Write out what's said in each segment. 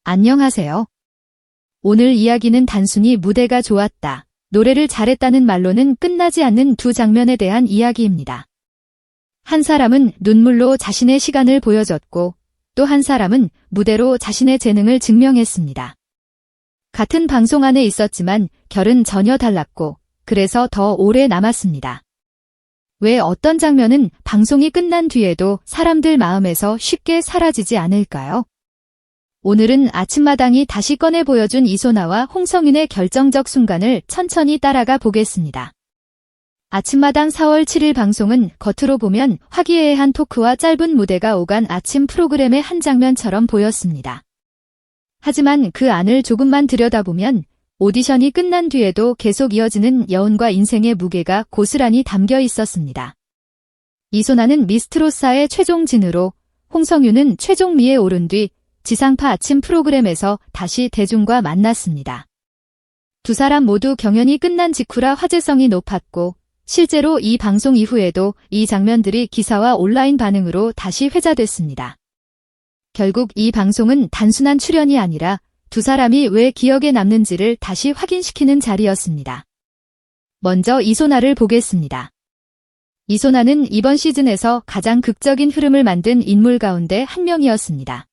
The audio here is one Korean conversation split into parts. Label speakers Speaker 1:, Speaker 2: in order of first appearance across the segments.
Speaker 1: 안녕하세요. 오늘 이야기는 단순히 무대가 좋았다, 노래를 잘했다는 말로는 끝나지 않는 두 장면에 대한 이야기입니다. 한 사람은 눈물로 자신의 시간을 보여줬고 또 한 사람은 무대로 자신의 재능을 증명했습니다. 같은 방송 안에 있었지만 결은 전혀 달랐고 그래서 더 오래 남았습니다. 왜 어떤 장면은 방송이 끝난 뒤에도 사람들 마음에서 쉽게 사라지지 않을까요? 오늘은 아침마당이 다시 꺼내 보여준 이소나와 홍성윤의 결정적 순간을 천천히 따라가 보겠습니다. 아침마당 4월 7일 방송은 겉으로 보면 화기애애한 토크와 짧은 무대가 오간 아침 프로그램의 한 장면처럼 보였습니다. 하지만 그 안을 조금만 들여다보면 오디션이 끝난 뒤에도 계속 이어지는 여운과 인생의 무게가 고스란히 담겨 있었습니다. 이소나는 미스트롯사의 최종진으로, 홍성윤은 최종미에 오른 뒤 지상파 아침 프로그램에서 다시 대중과 만났습니다. 두 사람 모두 경연이 끝난 직후라 화제성이 높았고 실제로 이 방송 이후에도 이 장면들이 기사와 온라인 반응으로 다시 회자됐습니다. 결국 이 방송은 단순한 출연이 아니라 두 사람이 왜 기억에 남는지를 다시 확인시키는 자리였습니다. 먼저 이소나를 보겠습니다. 이소나는 이번 시즌에서 가장 극적인 흐름을 만든 인물 가운데 한 명이었습니다.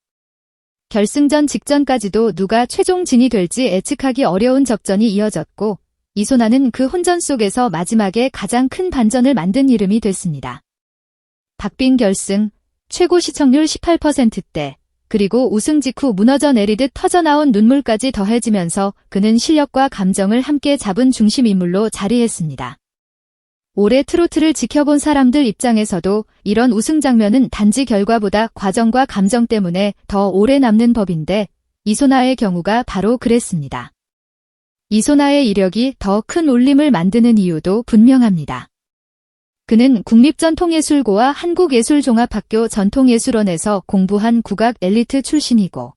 Speaker 1: 결승전 직전까지도 누가 최종진이 될지 예측하기 어려운 접전이 이어졌고 이소나는 그 혼전 속에서 마지막에 가장 큰 반전을 만든 이름이 됐습니다. 박빙 결승, 최고 시청률 18%대, 그리고 우승 직후 무너져 내리듯 터져나온 눈물까지 더해지면서 그는 실력과 감정을 함께 잡은 중심 인물로 자리했습니다. 올해 트로트를 지켜본 사람들 입장에서도 이런 우승 장면은 단지 결과보다 과정과 감정 때문에 더 오래 남는 법인데 이소나의 경우가 바로 그랬습니다. 이소나의 이력이 더 큰 울림을 만드는 이유도 분명합니다. 그는 국립전통예술고와 한국예술종합학교 전통예술원에서 공부한 국악 엘리트 출신이고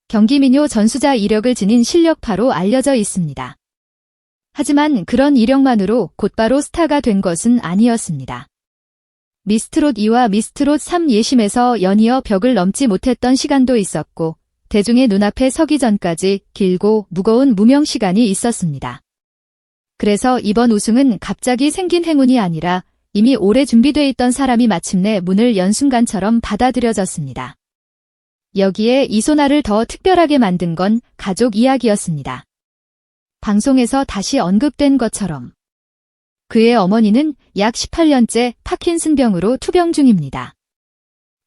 Speaker 1: 경기민요 전수자 이력을 지닌 실력파로 알려져 있습니다. 하지만 그런 이력만으로 곧바로 스타가 된 것은 아니었습니다. 미스트롯 2와 미스트롯 3 예심에서 연이어 벽을 넘지 못했던 시간도 있었고 대중의 눈앞에 서기 전까지 길고 무거운 무명 시간이 있었습니다. 그래서 이번 우승은 갑자기 생긴 행운이 아니라 이미 오래 준비돼 있던 사람이 마침내 문을 연 순간처럼 받아들여졌습니다. 여기에 이소나를 더 특별하게 만든 건 가족 이야기였습니다. 방송에서 다시 언급된 것처럼 그의 어머니는 약 18년째 파킨슨병으로 투병 중입니다.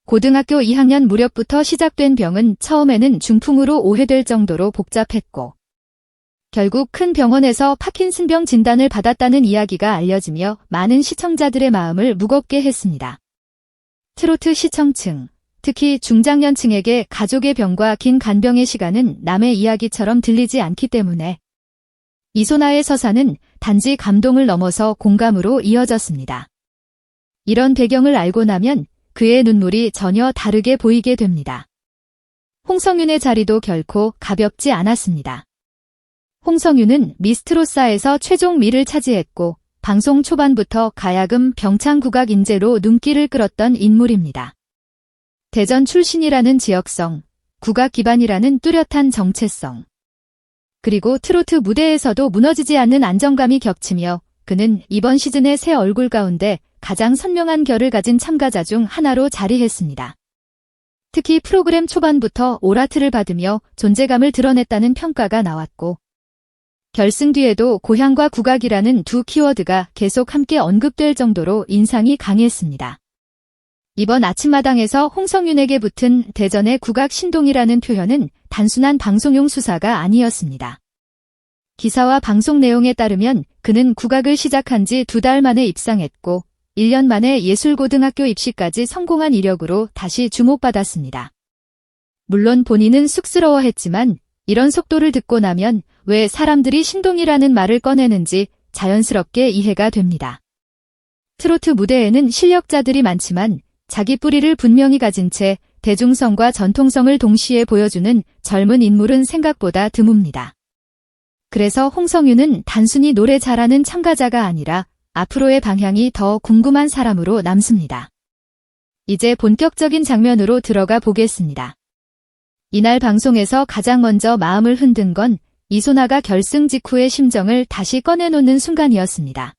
Speaker 1: 고등학교 2학년 무렵부터 시작된 병은 처음에는 중풍으로 오해될 정도로 복잡했고 결국 큰 병원에서 파킨슨병 진단을 받았다는 이야기가 알려지며 많은 시청자들의 마음을 무겁게 했습니다. 트로트 시청층, 특히 중장년층에게 가족의 병과 긴 간병의 시간은 남의 이야기처럼 들리지 않기 때문에 이소나의 서사는 단지 감동을 넘어서 공감으로 이어졌습니다. 이런 배경을 알고 나면 그의 눈물이 전혀 다르게 보이게 됩니다. 홍성윤의 자리도 결코 가볍지 않았습니다. 홍성윤은 미스트롯사에서 최종미를 차지했고 방송 초반부터 가야금 병창국악 인재로 눈길을 끌었던 인물입니다. 대전 출신이라는 지역성, 국악 기반이라는 뚜렷한 정체성, 그리고 트로트 무대에서도 무너지지 않는 안정감이 겹치며 그는 이번 시즌의 새 얼굴 가운데 가장 선명한 결을 가진 참가자 중 하나로 자리했습니다. 특히 프로그램 초반부터 오라트를 받으며 존재감을 드러냈다는 평가가 나왔고 결승 뒤에도 고향과 국악이라는 두 키워드가 계속 함께 언급될 정도로 인상이 강했습니다. 이번 아침마당에서 홍성윤에게 붙은 대전의 국악 신동이라는 표현은 단순한 방송용 수사가 아니었습니다. 기사와 방송 내용에 따르면 그는 국악을 시작한 지 2달 만에 입상했고 1년 만에 예술고등학교 입시까지 성공한 이력으로 다시 주목받았습니다. 물론 본인은 쑥스러워했지만 이런 속도를 듣고 나면 왜 사람들이 신동이라는 말을 꺼내는지 자연스럽게 이해가 됩니다. 트로트 무대에는 실력자들이 많지만 자기 뿌리를 분명히 가진 채 대중성과 전통성을 동시에 보여주는 젊은 인물은 생각보다 드뭅니다. 그래서 홍성윤은 단순히 노래 잘하는 참가자가 아니라 앞으로의 방향이 더 궁금한 사람으로 남습니다. 이제 본격적인 장면으로 들어가 보겠습니다. 이날 방송에서 가장 먼저 마음을 흔든 건 이소나가 결승 직후의 심정을 다시 꺼내놓는 순간이었습니다.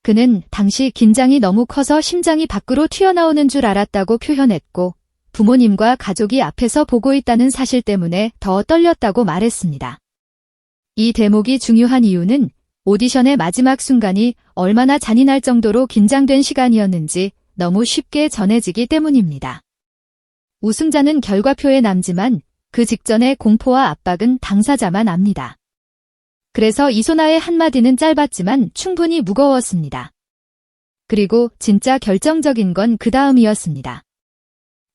Speaker 1: 그는 당시 긴장이 너무 커서 심장이 밖으로 튀어나오는 줄 알았다고 표현했고 부모님과 가족이 앞에서 보고 있다는 사실 때문에 더 떨렸다고 말했습니다. 이 대목이 중요한 이유는 오디션의 마지막 순간이 얼마나 잔인할 정도로 긴장된 시간이었는지 너무 쉽게 전해지기 때문입니다. 우승자는 결과표에 남지만 그 직전의 공포와 압박은 당사자만 압니다. 그래서 이소나의 한마디는 짧았지만 충분히 무거웠습니다. 그리고 진짜 결정적인 건 그 다음이었습니다.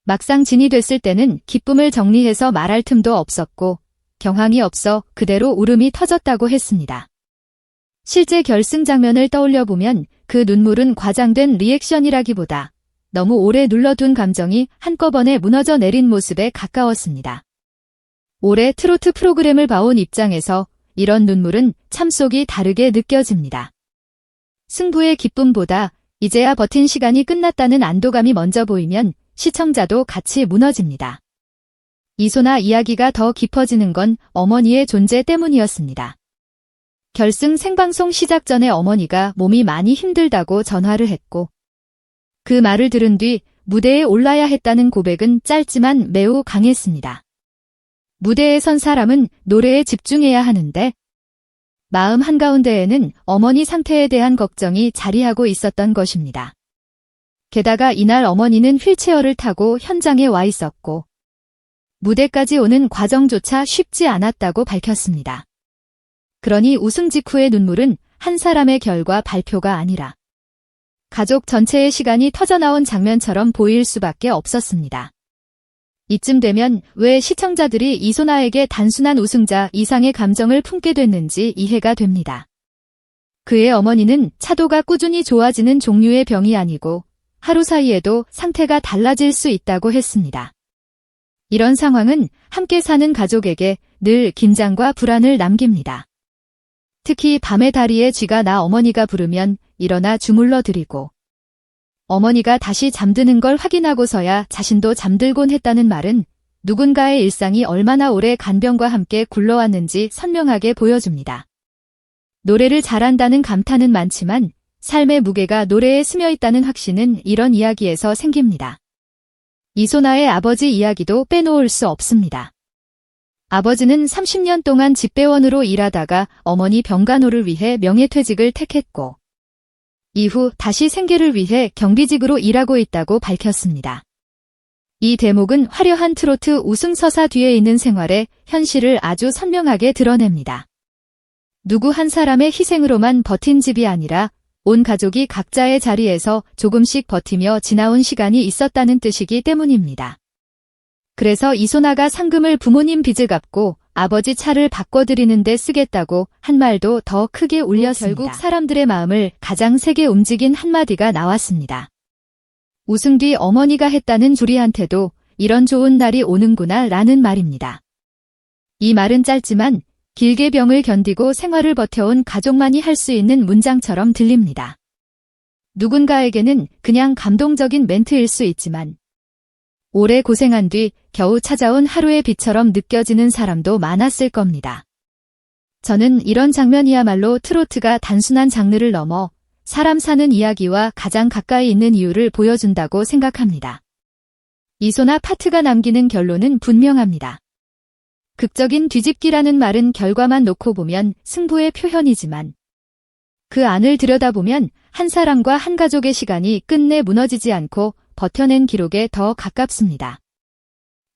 Speaker 1: 막상 진이 됐을 때는 기쁨을 정리해서 말할 틈도 없었고 경황이 없어 그대로 울음이 터졌다고 했습니다. 실제 결승 장면을 떠올려보면 그 눈물은 과장된 리액션이라기보다 너무 오래 눌러둔 감정이 한꺼번에 무너져 내린 모습에 가까웠습니다. 올해 트로트 프로그램을 봐온 입장에서 이런 눈물은 참속이 다르게 느껴집니다. 승부의 기쁨보다 이제야 버틴 시간이 끝났다는 안도감이 먼저 보이면 시청자도 같이 무너집니다. 이소나 이야기가 더 깊어지는 건 어머니의 존재 때문이었습니다. 결승 생방송 시작 전에 어머니가 몸이 많이 힘들다고 전화를 했고 그 말을 들은 뒤 무대에 올라야 했다는 고백은 짧지만 매우 강했습니다. 무대에 선 사람은 노래에 집중해야 하는데 마음 한가운데에는 어머니 상태에 대한 걱정이 자리하고 있었던 것입니다. 게다가 이날 어머니는 휠체어를 타고 현장에 와 있었고 무대까지 오는 과정조차 쉽지 않았다고 밝혔습니다. 그러니 우승 직후의 눈물은 한 사람의 결과 발표가 아니라 가족 전체의 시간이 터져나온 장면처럼 보일 수밖에 없었습니다. 이쯤 되면 왜 시청자들이 이소나에게 단순한 우승자 이상의 감정을 품게 됐는지 이해가 됩니다. 그의 어머니는 차도가 꾸준히 좋아지는 종류의 병이 아니고 하루 사이에도 상태가 달라질 수 있다고 했습니다. 이런 상황은 함께 사는 가족에게 늘 긴장과 불안을 남깁니다. 특히 밤에 다리에 쥐가 나 어머니가 부르면 일어나 주물러 드리고 어머니가 다시 잠드는 걸 확인하고서야 자신도 잠들곤 했다는 말은 누군가의 일상이 얼마나 오래 간병과 함께 굴러왔는지 선명하게 보여줍니다. 노래를 잘한다는 감탄은 많지만 삶의 무게가 노래에 스며 있다는 확신은 이런 이야기에서 생깁니다. 이소나의 아버지 이야기도 빼놓을 수 없습니다. 아버지는 30년 동안 집배원으로 일하다가 어머니 병간호를 위해 명예퇴직을 택했고 이후 다시 생계를 위해 경비직으로 일하고 있다고 밝혔습니다. 이 대목은 화려한 트로트 우승서사 뒤에 있는 생활의 현실을 아주 선명하게 드러냅니다. 누구 한 사람의 희생으로만 버틴 집이 아니라 온 가족이 각자의 자리에서 조금씩 버티며 지나온 시간이 있었다는 뜻이기 때문입니다. 그래서 이소나가 상금을 부모님 빚을 갚고 아버지 차를 바꿔드리는 데 쓰겠다고 한 말도 더 크게 울렸습니다. 결국 사람들의 마음을 가장 세게 움직인 한마디가 나왔습니다. 우승 뒤 어머니가 했다는 주리한테도 이런 좋은 날이 오는구나 라는 말입니다. 이 말은 짧지만 길게 병을 견디고 생활을 버텨온 가족만이 할 수 있는 문장처럼 들립니다. 누군가에게는 그냥 감동적인 멘트일 수 있지만 오래 고생한 뒤 겨우 찾아온 하루의 빛처럼 느껴지는 사람도 많았을 겁니다. 저는 이런 장면이야말로 트로트가 단순한 장르를 넘어 사람 사는 이야기와 가장 가까이 있는 이유를 보여준다고 생각합니다. 이소나 파트가 남기는 결론은 분명합니다. 극적인 뒤집기라는 말은 결과만 놓고 보면 승부의 표현이지만 그 안을 들여다보면 한 사람과 한 가족의 시간이 끝내 무너지지 않고 버텨낸 기록에 더 가깝습니다.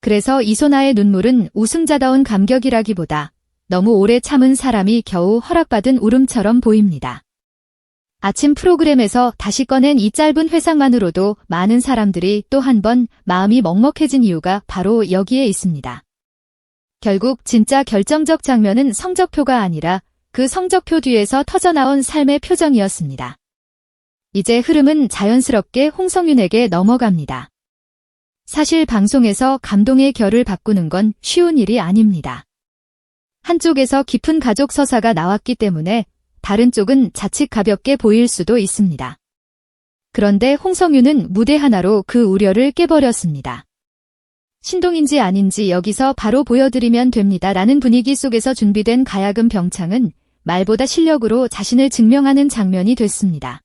Speaker 1: 그래서 이소나의 눈물은 우승자다운 감격이라기보다 너무 오래 참은 사람이 겨우 허락받은 울음처럼 보입니다. 아침 프로그램에서 다시 꺼낸 이 짧은 회상만으로도 많은 사람들이 또 한 번 마음이 먹먹해진 이유가 바로 여기에 있습니다. 결국 진짜 결정적 장면은 성적표가 아니라 그 성적표 뒤에서 터져나온 삶의 표정이었습니다. 이제 흐름은 자연스럽게 홍성윤에게 넘어갑니다. 사실 방송에서 감동의 결을 바꾸는 건 쉬운 일이 아닙니다. 한쪽에서 깊은 가족 서사가 나왔기 때문에 다른 쪽은 자칫 가볍게 보일 수도 있습니다. 그런데 홍성윤은 무대 하나로 그 우려를 깨버렸습니다. 신동인지 아닌지 여기서 바로 보여드리면 됩니다. 라는 분위기 속에서 준비된 가야금 병창은 말보다 실력으로 자신을 증명하는 장면이 됐습니다.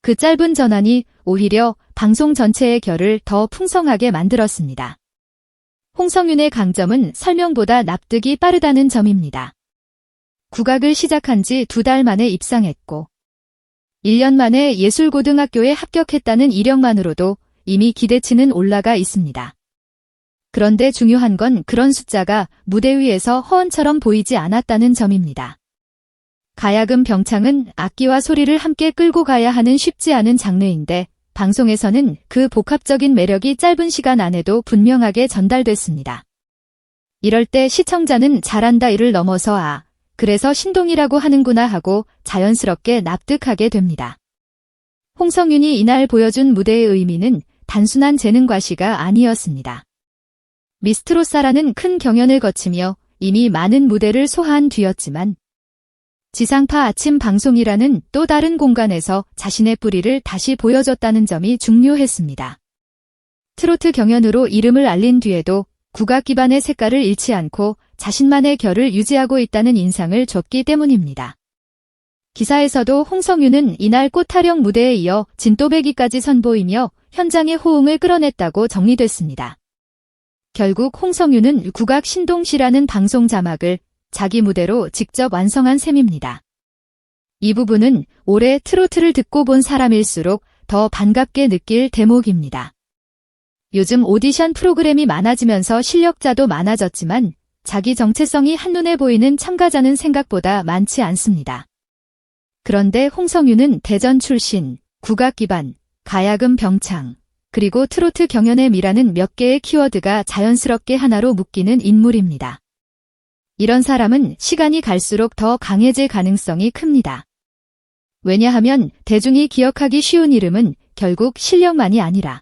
Speaker 1: 그 짧은 전환이 오히려 방송 전체의 결을 더 풍성하게 만들었습니다. 홍성윤의 강점은 설명보다 납득이 빠르다는 점입니다. 국악을 시작한 지 2달 만에 입상했고 1년 만에 예술고등학교에 합격했다는 이력만으로도 이미 기대치는 올라가 있습니다. 그런데 중요한 건 그런 숫자가 무대 위에서 허언처럼 보이지 않았다는 점입니다. 가야금 병창은 악기와 소리를 함께 끌고 가야 하는 쉽지 않은 장르인데 방송에서는 그 복합적인 매력이 짧은 시간 안에도 분명하게 전달됐습니다. 이럴 때 시청자는 잘한다 이를 넘어서 그래서 신동이라고 하는구나 하고 자연스럽게 납득하게 됩니다. 홍성윤이 이날 보여준 무대의 의미는 단순한 재능 과시가 아니었습니다. 미스트로사라는 큰 경연을 거치며 이미 많은 무대를 소화한 뒤였지만 지상파 아침 방송이라는 또 다른 공간에서 자신의 뿌리를 다시 보여줬다는 점이 중요했습니다. 트로트 경연으로 이름을 알린 뒤에도 국악 기반의 색깔을 잃지 않고 자신만의 결을 유지하고 있다는 인상을 줬기 때문입니다. 기사에서도 홍성윤은 이날 꽃타령 무대에 이어 진또배기까지 선보이며 현장의 호응을 끌어냈다고 정리됐습니다. 결국 홍성윤은 국악 신동시라는 방송 자막을 자기 무대로 직접 완성한 셈입니다. 이 부분은 올해 트로트를 듣고 본 사람일수록 더 반갑게 느낄 대목입니다. 요즘 오디션 프로그램이 많아지면서 실력자도 많아졌지만 자기 정체성이 한눈에 보이는 참가자는 생각보다 많지 않습니다. 그런데 홍성윤은 대전 출신, 국악 기반, 가야금 병창, 그리고 트로트 경연의 미라는 몇 개의 키워드가 자연스럽게 하나로 묶이는 인물입니다. 이런 사람은 시간이 갈수록 더 강해질 가능성이 큽니다. 왜냐하면 대중이 기억하기 쉬운 이름은 결국 실력만이 아니라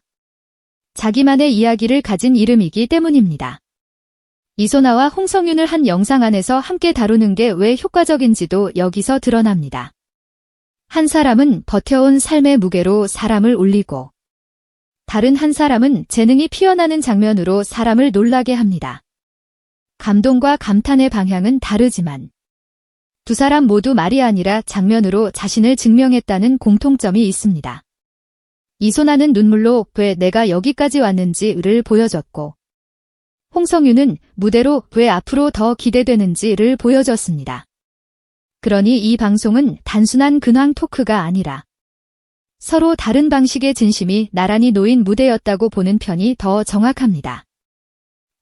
Speaker 1: 자기만의 이야기를 가진 이름이기 때문입니다. 이소나와 홍성윤을 한 영상 안에서 함께 다루는 게 왜 효과적인지도 여기서 드러납니다. 한 사람은 버텨온 삶의 무게로 사람을 울리고 다른 한 사람은 재능이 피어나는 장면으로 사람을 놀라게 합니다. 감동과 감탄의 방향은 다르지만 두 사람 모두 말이 아니라 장면으로 자신을 증명했다는 공통점이 있습니다. 이소나는 눈물로 왜 내가 여기까지 왔는지를 보여줬고 홍성윤은 무대로 왜 앞으로 더 기대되는지를 보여줬습니다. 그러니 이 방송은 단순한 근황 토크가 아니라 서로 다른 방식의 진심이 나란히 놓인 무대였다고 보는 편이 더 정확합니다.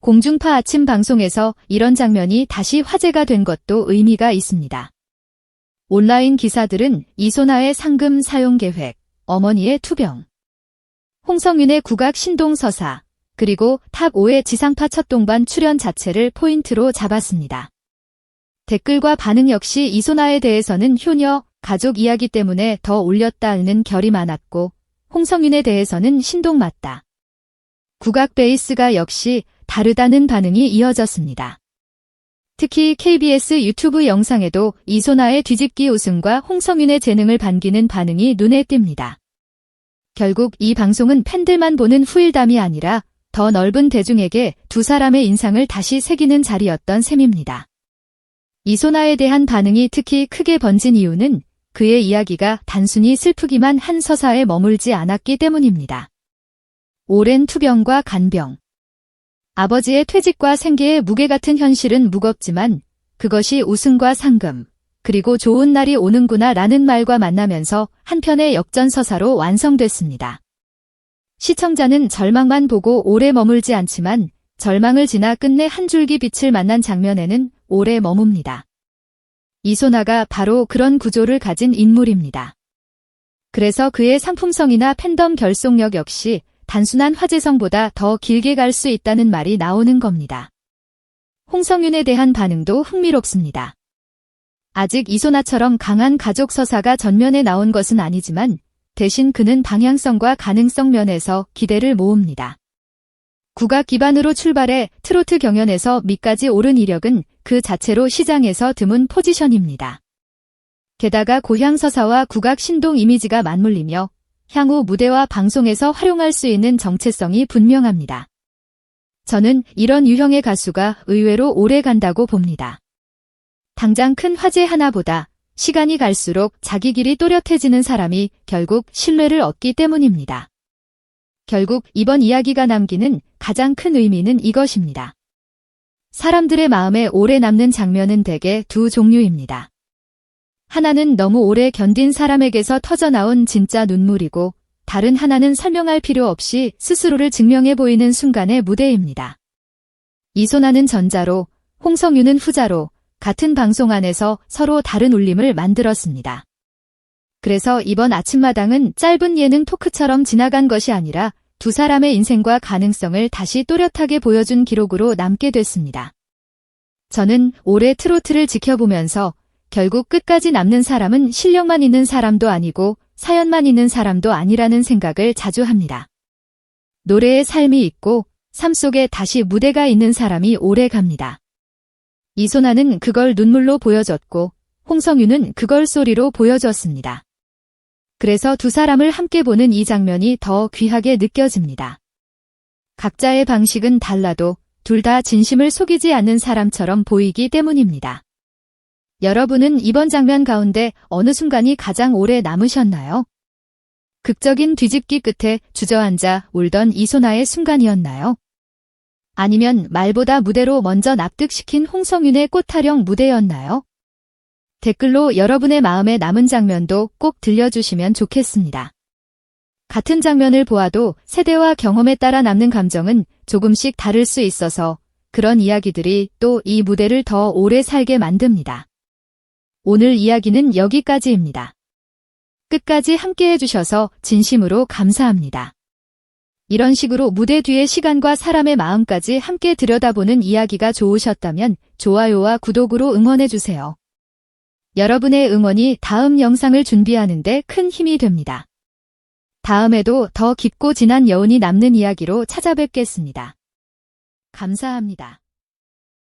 Speaker 1: 공중파 아침 방송에서 이런 장면이 다시 화제가 된 것도 의미가 있습니다. 온라인 기사들은 이소나의 상금 사용 계획, 어머니의 투병, 홍성윤의 국악 신동 서사, 그리고 탑 5의 지상파 첫 동반 출연 자체를 포인트로 잡았습니다. 댓글과 반응 역시 이소나에 대해서는 효녀, 가족 이야기 때문에 더 올렸다는 결이 많았고 홍성윤에 대해서는 신동 맞다. 국악 베이스가 역시 다르다는 반응이 이어졌습니다. 특히 KBS 유튜브 영상에도 이소나의 뒤집기 웃음과 홍성윤의 재능을 반기는 반응이 눈에 띕니다. 결국 이 방송은 팬들만 보는 후일담이 아니라 더 넓은 대중에게 두 사람의 인상을 다시 새기는 자리였던 셈입니다. 이소나에 대한 반응이 특히 크게 번진 이유는 그의 이야기가 단순히 슬프기만 한 서사에 머물지 않았기 때문입니다. 오랜 투병과 간병, 아버지의 퇴직과 생계의 무게 같은 현실은 무겁지만 그것이 우승과 상금, 그리고 좋은 날이 오는구나 라는 말과 만나면서 한편의 역전서사로 완성됐습니다. 시청자는 절망만 보고 오래 머물지 않지만 절망을 지나 끝내 한 줄기 빛을 만난 장면에는 오래 머뭅니다. 이소나가 바로 그런 구조를 가진 인물입니다. 그래서 그의 상품성이나 팬덤 결속력 역시 단순한 화제성보다 더 길게 갈 수 있다는 말이 나오는 겁니다. 홍성윤에 대한 반응도 흥미롭습니다. 아직 이소나처럼 강한 가족 서사가 전면에 나온 것은 아니지만 대신 그는 방향성과 가능성 면에서 기대를 모읍니다. 국악 기반으로 출발해 트로트 경연에서 밑까지 오른 이력은 그 자체로 시장에서 드문 포지션입니다. 게다가 고향 서사와 국악 신동 이미지가 맞물리며 향후 무대와 방송에서 활용할 수 있는 정체성이 분명합니다. 저는 이런 유형의 가수가 의외로 오래 간다고 봅니다. 당장 큰 화제 하나보다 시간이 갈수록 자기 길이 또렷해지는 사람이 결국 신뢰를 얻기 때문입니다. 결국 이번 이야기가 남기는 가장 큰 의미는 이것입니다. 사람들의 마음에 오래 남는 장면은 대개 두 종류입니다. 하나는 너무 오래 견딘 사람에게서 터져나온 진짜 눈물이고, 다른 하나는 설명할 필요 없이 스스로를 증명해 보이는 순간의 무대입니다. 이소나는 전자로, 홍성유는 후자로 같은 방송 안에서 서로 다른 울림을 만들었습니다. 그래서 이번 아침마당은 짧은 예능 토크처럼 지나간 것이 아니라 두 사람의 인생과 가능성을 다시 또렷하게 보여준 기록으로 남게 됐습니다. 저는 올해 트로트를 지켜보면서 결국 끝까지 남는 사람은 실력만 있는 사람도 아니고 사연만 있는 사람도 아니라는 생각을 자주 합니다. 노래에 삶이 있고 삶 속에 다시 무대가 있는 사람이 오래 갑니다. 이소나는 그걸 눈물로 보여줬고 홍성유는 그걸 소리로 보여줬습니다. 그래서 두 사람을 함께 보는 이 장면이 더 귀하게 느껴집니다. 각자의 방식은 달라도 둘 다 진심을 속이지 않는 사람처럼 보이기 때문입니다. 여러분은 이번 장면 가운데 어느 순간이 가장 오래 남으셨나요? 극적인 뒤집기 끝에 주저앉아 울던 이소나의 순간이었나요? 아니면 말보다 무대로 먼저 납득시킨 홍성윤의 꽃타령 무대였나요? 댓글로 여러분의 마음에 남은 장면도 꼭 들려주시면 좋겠습니다. 같은 장면을 보아도 세대와 경험에 따라 남는 감정은 조금씩 다를 수 있어서 그런 이야기들이 또 이 무대를 더 오래 살게 만듭니다. 오늘 이야기는 여기까지입니다. 끝까지 함께 해주셔서 진심으로 감사합니다. 이런 식으로 무대 뒤의 시간과 사람의 마음까지 함께 들여다보는 이야기가 좋으셨다면 좋아요와 구독으로 응원해주세요. 여러분의 응원이 다음 영상을 준비하는 데 큰 힘이 됩니다. 다음에도 더 깊고 진한 여운이 남는 이야기로 찾아뵙겠습니다. 감사합니다.